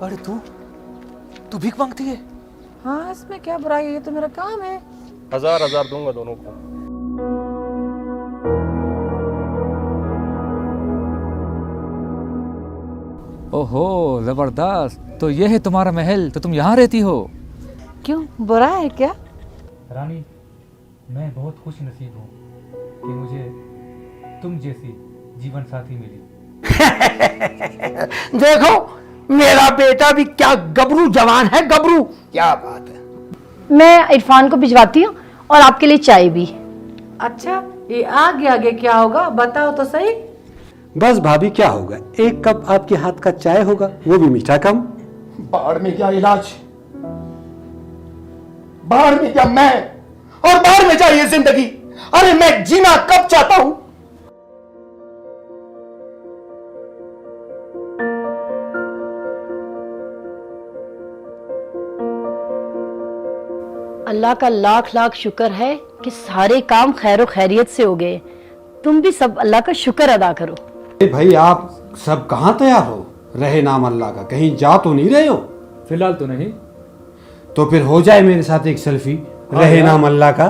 अरे तू भीख मांगती है? हाँ, इसमें क्या बुराई है, ये तो मेरा काम है। 1000 दूंगा दोनों को। ओहो जबरदस्त, तो ये है तुम्हारा महल, तो तुम यहाँ रहती हो? क्यों, बुरा है क्या? रानी, मैं बहुत खुश नसीब हूँ कि मुझे तुम जैसी जीवन साथी मिली। देखो मेरा बेटा भी क्या गबरू जवान है, गबरू। क्या बात है। मैं इरफान को भिजवाती हूँ और आपके लिए चाय भी। अच्छा, ये आगे आगे क्या होगा बताओ तो सही। बस भाभी क्या होगा, एक कप आपके हाथ का चाय होगा, वो भी मीठा कम। बाढ़ में क्या इलाज, बाढ़ में क्या मैं, और बाढ़ में चाहिए जिंदगी। अरे मैं जीना कब चाहता हूं। अल्लाह का लाख लाख शुक्र है कि सारे काम खैर खैरियत से हो गए। तुम भी सब अल्लाह का शुक्र अदा करो। भाई आप सब कहाँ तैयार हो, रहे नाम अल्लाह का, कहीं जा तो नहीं रहे हो? फिलहाल तो नहीं। तो फिर हो जाए मेरे साथ एक सेल्फी, रहे नाम अल्लाह का।